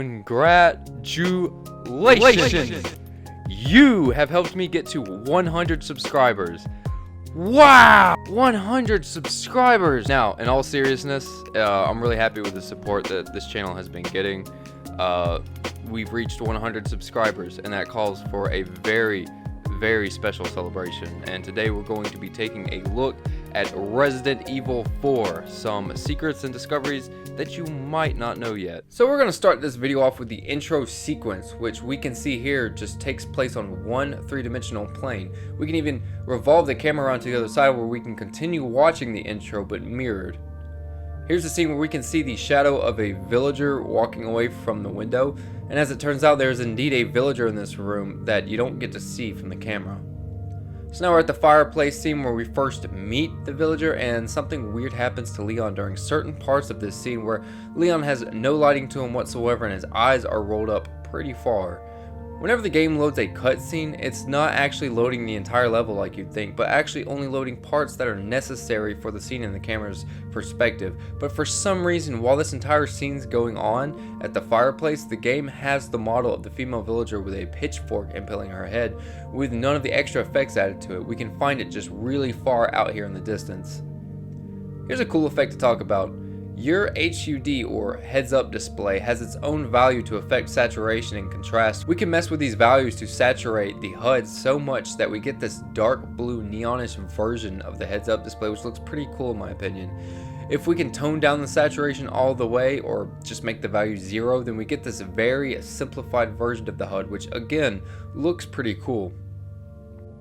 Congratulations! You have helped me get to 100 subscribers. Wow! 100 subscribers! Now, in all seriousness, I'm really happy with the support that this channel has been getting. We've reached 100 subscribers, and that calls for a very special celebration. And today we're going to be taking a look at Resident Evil 4, some secrets and discoveries that you might not know yet. So we're going to start this video off with the intro sequence, which we can see here just takes place on one three-dimensional plane. We can even revolve the camera around to the other side where we can continue watching the intro but mirrored. Here's a scene where we can see the shadow of a villager walking away from the window, and as it turns out, there's indeed a villager in this room that you don't get to see from the camera. So now we're at the fireplace scene where we first meet the villager, and something weird happens to Leon during certain parts of this scene where Leon has no lighting to him whatsoever and his eyes are rolled up pretty far. Whenever the game loads a cutscene, it's not actually loading the entire level like you'd think, but actually only loading parts that are necessary for the scene in the camera's perspective. But for some reason, while this entire scene's going on at the fireplace, the game has the model of the female villager with a pitchfork impaling her head with none of the extra effects added to it. We can find it just really far out here in the distance. Here's a cool effect to talk about. Your HUD or heads up display has its own value to affect saturation and contrast. We can mess with these values to saturate the HUD so much that we get this dark blue neonish version of the heads up display, which looks pretty cool in my opinion. If we can tone down the saturation all the way or just make the value 0, then we get this very simplified version of the HUD, which again looks pretty cool.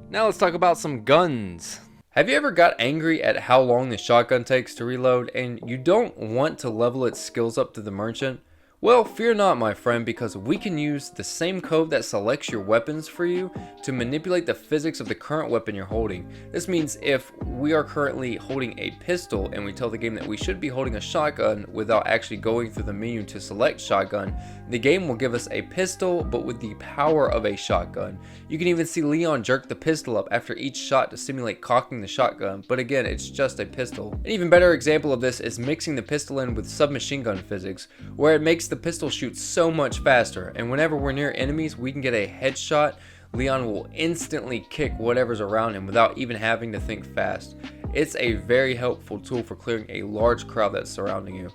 Now let's talk about some guns. Have you ever got angry at how long the shotgun takes to reload and you don't want to level its skills up to the merchant? Well, fear not, my friend, because we can use the same code that selects your weapons for you to manipulate the physics of the current weapon you're holding. This means if we are currently holding a pistol and we tell the game that we should be holding a shotgun without actually going through the menu to select shotgun, the game will give us a pistol but with the power of a shotgun. You can even see Leon jerk the pistol up after each shot to simulate cocking the shotgun, but again, it's just a pistol. An even better example of this is mixing the pistol in with submachine gun physics, where it makes the pistol shoot so much faster, and whenever we're near enemies we can get a headshot. Leon will instantly kick whatever's around him without even having to think fast. It's a very helpful tool for clearing a large crowd that's surrounding you.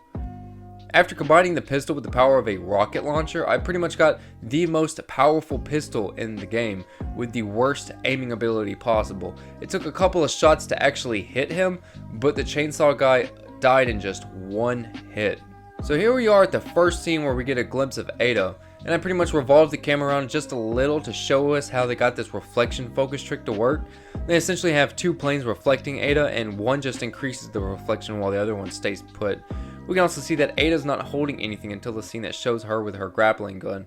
After combining the pistol with the power of a rocket launcher, I pretty much got the most powerful pistol in the game with the worst aiming ability possible. It took a couple of shots to actually hit him, but the chainsaw guy died in just one hit. So here we are at the first scene where we get a glimpse of Ada, and I pretty much revolved the camera around just a little to show us how they got this reflection focus trick to work. They essentially have two planes reflecting Ada, and one just increases the reflection while the other one stays put. We can also see that Ada's not holding anything until the scene that shows her with her grappling gun.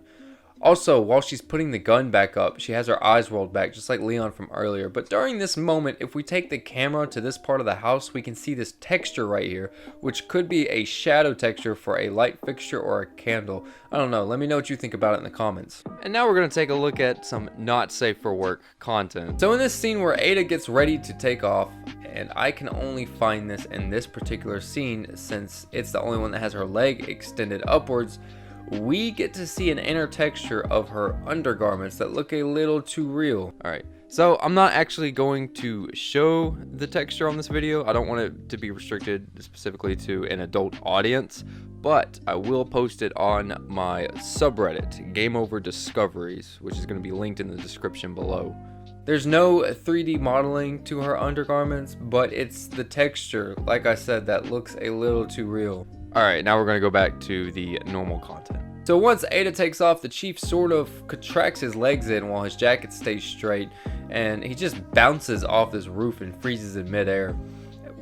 Also, while she's putting the gun back up, she has her eyes rolled back just like Leon from earlier. But during this moment, if we take the camera to this part of the house, we can see this texture right here, which could be a shadow texture for a light fixture or a candle. I don't know, let me know what you think about it in the comments. And now we're going to take a look at some not safe for work content. So in this scene where Ada gets ready to take off, and I can only find this in this particular scene since it's the only one that has her leg extended upwards, we get to see an inner texture of her undergarments that look a little too real. Alright, so I'm not actually going to show the texture on this video. I don't want it to be restricted specifically to an adult audience, but I will post it on my subreddit, GameOver Discoveries, which is going to be linked in the description below. There's no 3D modeling to her undergarments, but it's the texture, like I said, that looks a little too real. Alright, now we're going to go back to the normal content. So once Ada takes off, the chief sort of contracts his legs in while his jacket stays straight, and he just bounces off this roof and freezes in midair.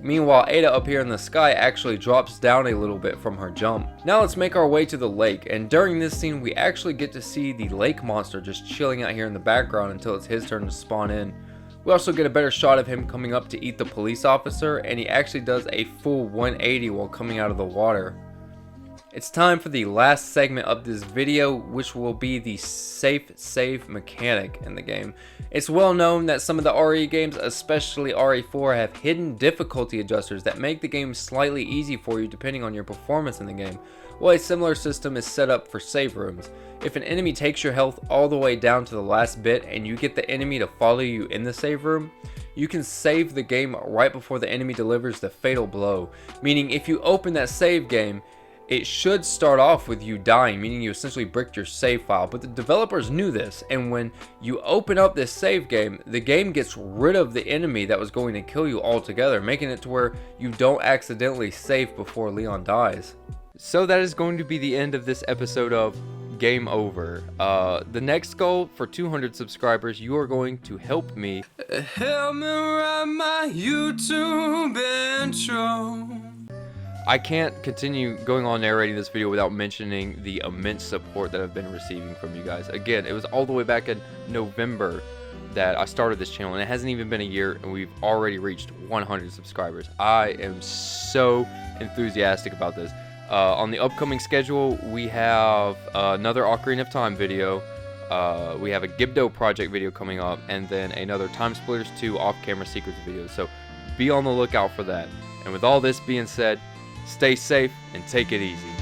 Meanwhile, Ada up here in the sky actually drops down a little bit from her jump. Now let's make our way to the lake, and during this scene we actually get to see the lake monster just chilling out here in the background until it's his turn to spawn in. We also get a better shot of him coming up to eat the police officer, and he actually does a full 180 while coming out of the water. It's time for the last segment of this video, which will be the safe save mechanic in the game. It's well known that some of the RE games, especially RE4, have hidden difficulty adjusters that make the game slightly easy for you depending on your performance in the game. Well, a similar system is set up for save rooms. If an enemy takes your health all the way down to the last bit and you get the enemy to follow you in the save room, you can save the game right before the enemy delivers the fatal blow. Meaning if you open that save game, it should start off with you dying, meaning you essentially bricked your save file. But the developers knew this, and when you open up this save game, the game gets rid of the enemy that was going to kill you altogether, making it to where you don't accidentally save before Leon dies. So that is going to be the end of this episode of Game Over. The next goal for 200 subscribers, you are going to help me write my YouTube intro. I can't continue going on narrating this video without mentioning the immense support that I've been receiving from you guys. Again, it was all the way back in November that I started this channel, and it hasn't even been a year, and we've already reached 100 subscribers. I am so enthusiastic about this. On the upcoming schedule, we have another Ocarina of Time video. We have a Gibdo project video coming up, and then another Time Splitters 2 off-camera secrets video. So be on the lookout for that. And with all this being said, stay safe and take it easy.